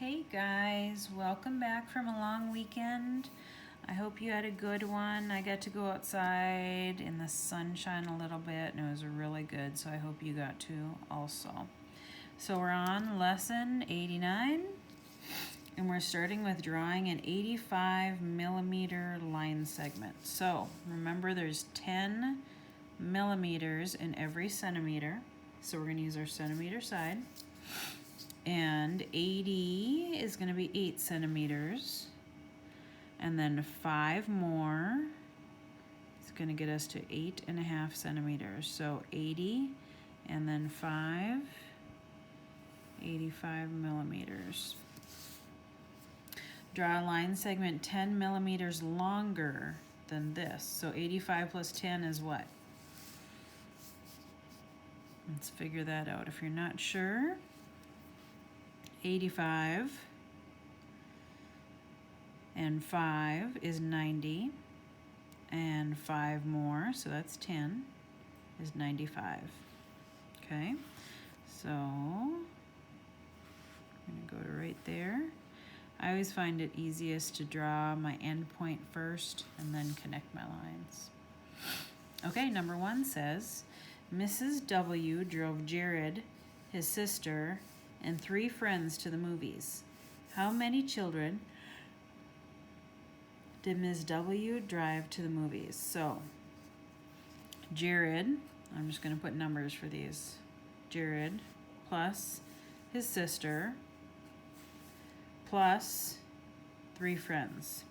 Hey guys, welcome back from a long weekend. I hope you had a good one. I got to go outside in the sunshine a little bit and it was really good, so I hope you got to also. So we're on lesson 89 and we're starting with drawing an 85 millimeter line segment. So remember there's 10 millimeters in every centimeter. So we're going to use our centimeter side. And 80 is going to be 8 centimeters. And then 5 more is going to get us to 8.5 centimeters. So 80 and then 5, 85 millimeters. Draw a line segment 10 millimeters longer than this. So 85 plus 10 is what? Let's figure that out. If you're not sure, 85 and 5 is 90, and 5 more, so that's 10, is 95. Okay, so I'm going to go to right there. I always find it easiest to draw my end point first and then connect my lines. Okay, number 1 says, Mrs. W. drove Jared, his sister, and 3 friends to the movies. How many children did Ms. W. drive to the movies? So, Jared, I'm just going to put numbers for these. Jared plus his sister plus 3 friends.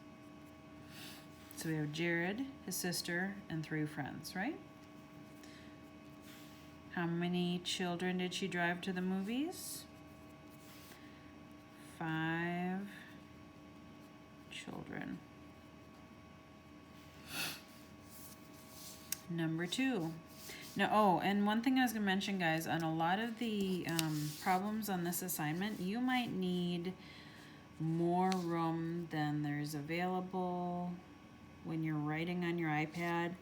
So we have Jared, his sister, and 3 friends, right? How many children did she drive to the movies? 5 children. Number 2. Now, and one thing I was going to mention, guys, on a lot of the problems on this assignment, you might need more room than there's available when you're writing on your iPad.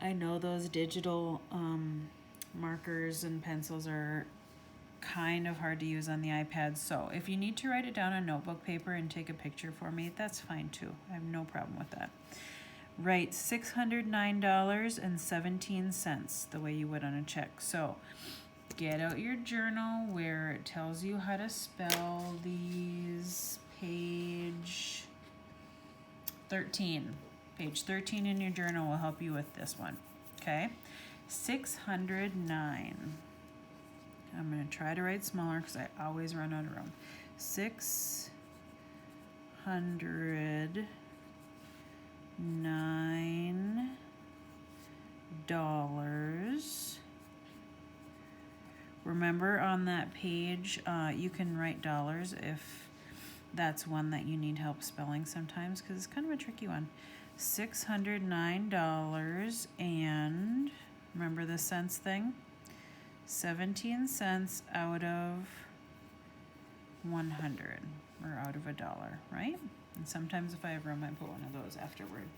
I know those digital markers and pencils are kind of hard to use on the iPad, so if you need to write it down on notebook paper and take a picture for me, that's fine too. I have no problem with that. Write $609.17 the way you would on a check. So get out your journal where it tells you how to spell these. Page 13 in your journal will help you with this one. Okay, 609. I'm going to try to write smaller because I always run out of room. $609. Remember on that page, you can write dollars if that's one that you need help spelling sometimes because it's kind of a tricky one. $609 and remember the cents thing? 17 cents out of 100 or out of $1, right? And sometimes if I have room, I put one of those afterward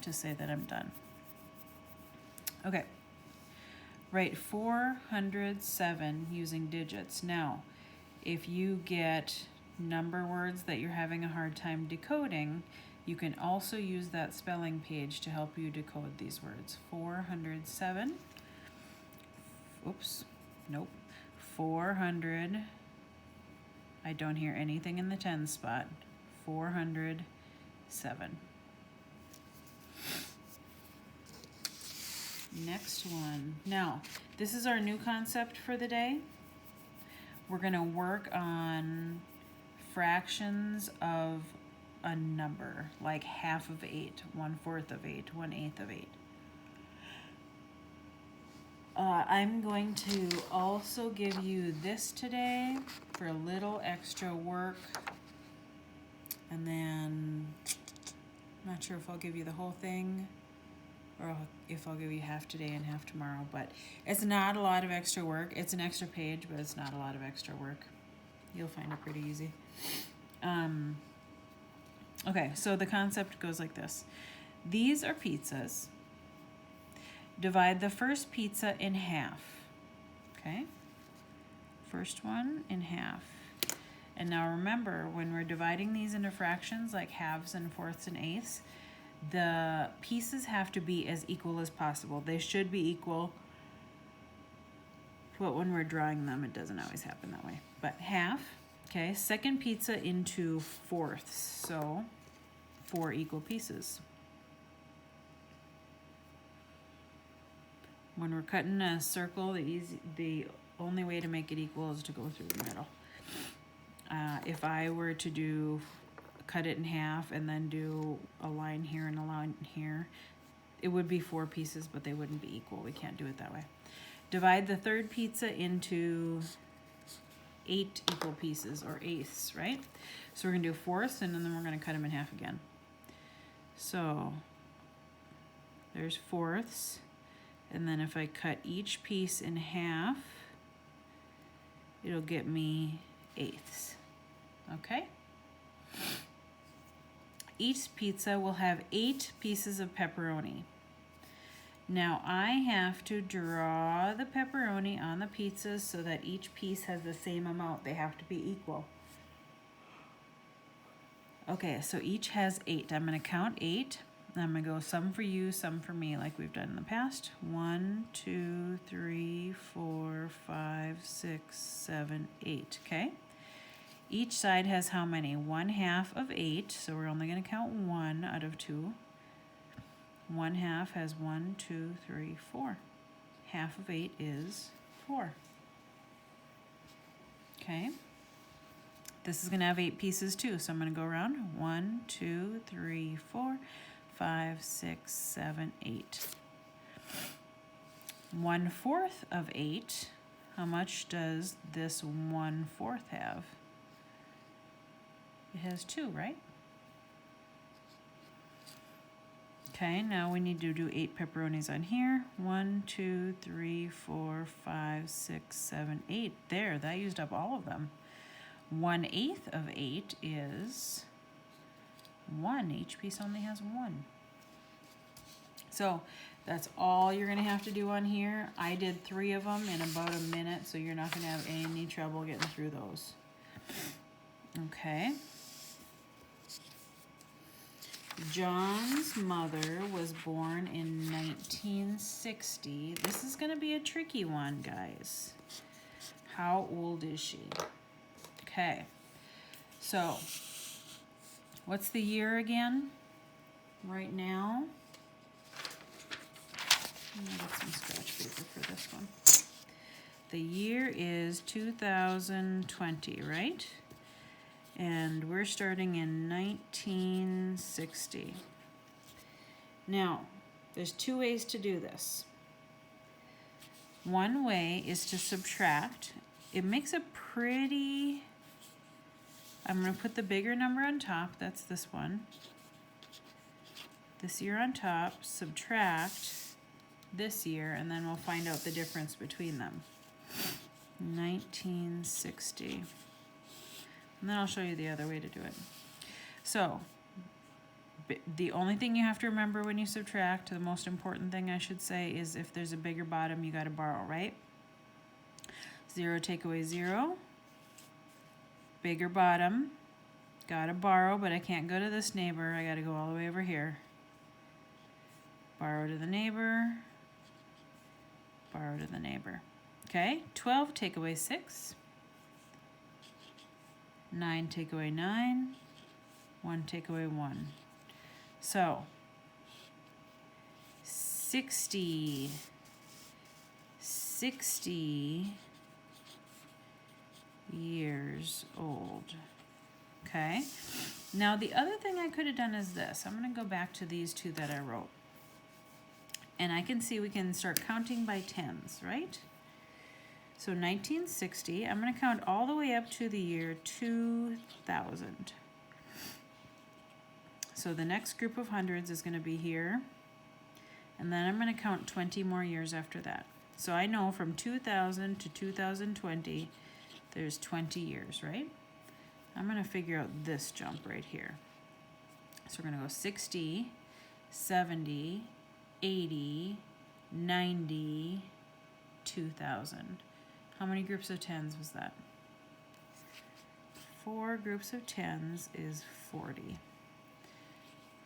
to say that I'm done. Okay, write 407 using digits. Now, if you get number words that you're having a hard time decoding, you can also use that spelling page to help you decode these words. 407. Oops, nope. 400. I don't hear anything in the 10 spot. 407. Next one. Now, this is our new concept for the day. We're going to work on fractions of a number, like half of 8, 1/4 of 8, 1/8 of 8. I'm going to also give you this today for a little extra work. And then, I'm not sure if I'll give you the whole thing or if I'll give you half today and half tomorrow. But it's not a lot of extra work. It's an extra page, but it's not a lot of extra work. You'll find it pretty easy. Okay, so the concept goes like this. These are pizzas. Divide the first pizza in half. Okay? first one in half. And now remember, when we're dividing these into fractions like halves and fourths and eighths, the pieces have to be as equal as possible. They should be equal, but when we're drawing them, it doesn't always happen that way. But half, okay, second pizza into fourths, so 4 equal pieces. When we're cutting a circle, the only way to make it equal is to go through the middle. If I were to cut it in half and then do a line here and a line here, it would be 4 pieces, but they wouldn't be equal. We can't do it that way. Divide the third pizza into 8 equal pieces, or eighths, right? So we're gonna do fourths, and then we're gonna cut them in half again. So there's fourths, and then if I cut each piece in half, it'll get me eighths, okay? Each pizza will have 8 pieces of pepperoni. Now I have to draw the pepperoni on the pizzas so that each piece has the same amount. They have to be equal. Okay, so each has 8. I'm gonna count 8. I'm gonna go some for you, some for me, like we've done in the past. 1, 2, 3, 4, 5, 6, 7, 8, okay? Each side has how many? 1/2 of 8, so we're only gonna count 1 out of 2. 1/2 has 1, 2, 3, 4. Half of 8 is 4. Okay. This is going to have 8 pieces too, so I'm going to go around. 1, 2, 3, 4, 5, 6, 7, 8. 1/4 of 8. How much does this 1/4 have? It has 2, right? Okay, now we need to do 8 pepperonis on here. 1, 2, 3, 4, 5, 6, 7, 8. There, that used up all of them. 1/8 of 8 is 1. Each piece only has 1. So that's all you're gonna have to do on here. I did 3 of them in about a minute, so you're not gonna have any trouble getting through those. Okay. John's mother was born in 1960. This is going to be a tricky one, guys. How old is she? Okay. So, what's the year again? Right now. I'm going to get some scratch paper for this one. The year is 2020, right? And we're starting in 1960. Now, there's 2 ways to do this. One way is to subtract. It makes a pretty... I'm going to put the bigger number on top. That's this one. This year on top, subtract this year, and then we'll find out the difference between them. 1960. And then I'll show you the other way to do it. So, the only thing you have to remember when you subtract, the most important thing I should say, is if there's a bigger bottom, you got to borrow, right? 0 take away 0. Bigger bottom. Got to borrow, but I can't go to this neighbor. I got to go all the way over here. Borrow to the neighbor. Borrow to the neighbor. Okay, 12 take away 6. 9 take away 9, 1 take away 1. So, 60 years old. Okay, now the other thing I could have done is this. I'm going to go back to these 2 that I wrote. And I can see we can start counting by tens, right? So 1960, I'm going to count all the way up to the year 2000. So the next group of hundreds is going to be here. And then I'm going to count 20 more years after that. So I know from 2000 to 2020, there's 20 years, right? I'm going to figure out this jump right here. So we're going to go 60, 70, 80, 90, 2000. How many groups of 10s was that? 4 groups of 10s is 40.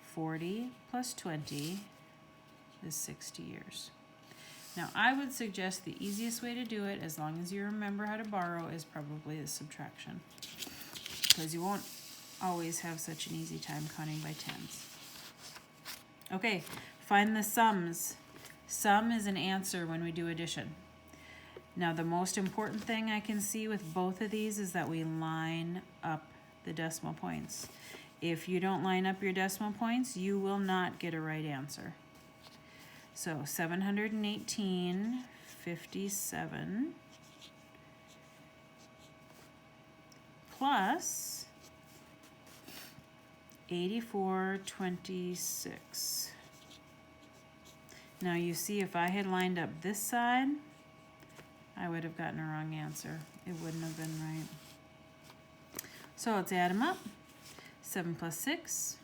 40 plus 20 is 60 years. Now, I would suggest the easiest way to do it, as long as you remember how to borrow, is probably the subtraction, because you won't always have such an easy time counting by 10s. Okay, find the sums. Sum is an answer when we do addition. Now, the most important thing I can see with both of these is that we line up the decimal points. If you don't line up your decimal points, you will not get a right answer. So 718.57 plus 84.26. Now you see, if I had lined up this side, I would have gotten a wrong answer. It wouldn't have been right. So let's add them up. 7 plus 6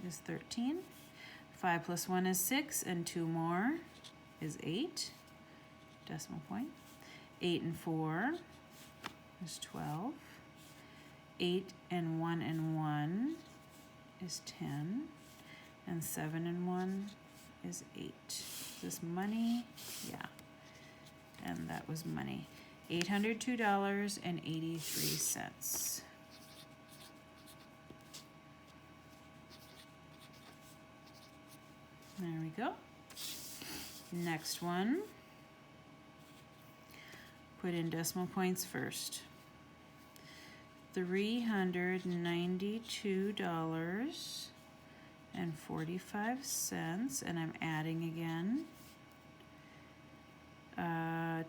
is 13. 5 plus 1 is 6, and 2 more is 8. Decimal point. 8 and 4 is 12. 8 and 1 and 1 is 10. And 7 and 1 is 8. Is this money? Yeah. And that was money. $802.83. There we go. Next one. Put in decimal points first. $392.45, and I'm adding again.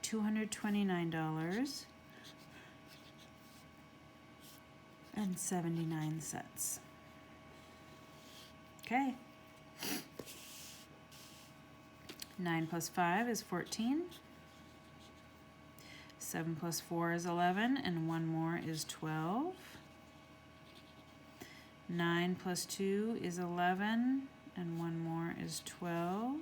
$229.79. Okay. 9 plus 5 is 14. 7 plus 4 is 11, and 1 more is 12. 9 plus 2 is 11, and 1 more is 12.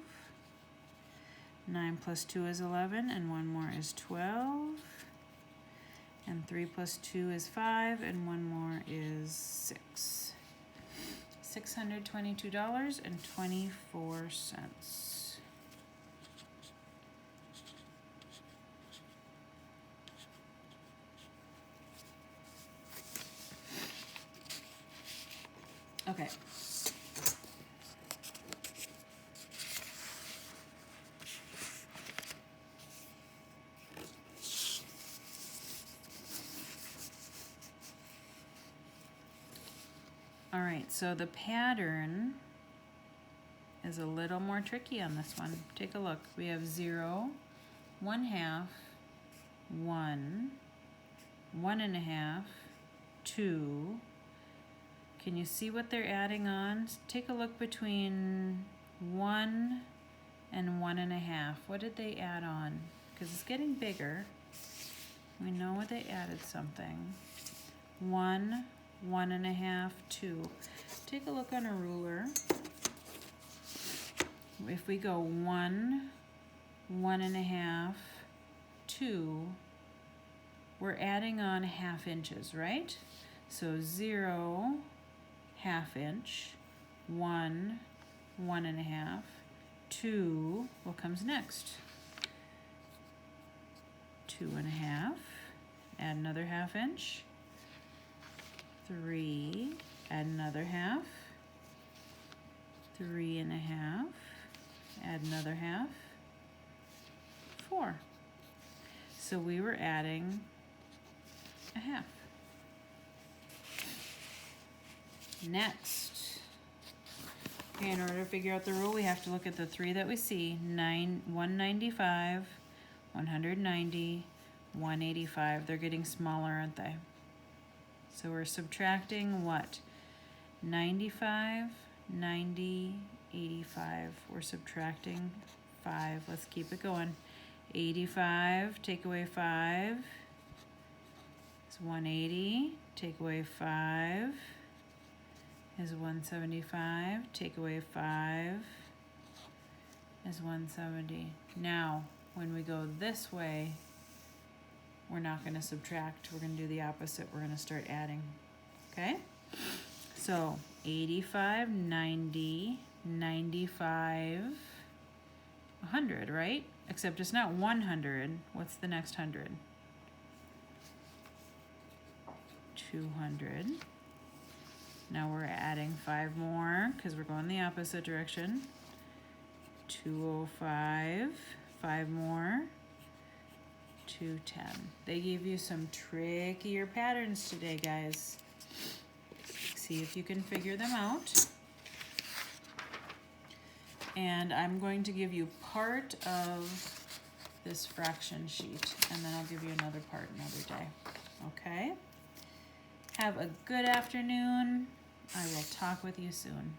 9 plus 2 is 11, and 1 more is 12. And 3 plus 2 is 5, and 1 more is 6. $622.24. Okay. All right, so the pattern is a little more tricky on this one. Take a look. We have 0, 1/2, 1, 1.5, 2. Can you see what they're adding on? Take a look between 1 and 1.5. What did they add on? Because it's getting bigger. We know what they added something. 1, 1.5, 2. Take a look on a ruler. If we go 1, 1.5, 2, we're adding on 1/2 inches, right? So 0, 1/2 inch, 1, 1.5, 2, what comes next? 2.5, add another 1/2 inch, 3, add another 1/2, 3.5, add another 1/2, 4. So we were adding 1/2. Next, okay, in order to figure out the rule, we have to look at the 3 that we see. 195, 190, 185. They're getting smaller, aren't they? So we're subtracting what? 95, 90, 85. We're subtracting 5. Let's keep it going. 85, take away 5. It's 180. Take away 5 is 175. Take away 5 is 170. Now, when we go this way, we're not going to subtract. We're going to do the opposite. We're going to start adding. Okay? So 85, 90, 95, 100, right? Except it's not 100. What's the next 100? 200. Now we're adding 5 more because we're going the opposite direction. 205, 5 more, 210. They gave you some trickier patterns today, guys. See if you can figure them out. And I'm going to give you part of this fraction sheet, and then I'll give you another part another day. Okay? Have a good afternoon. I will talk with you soon.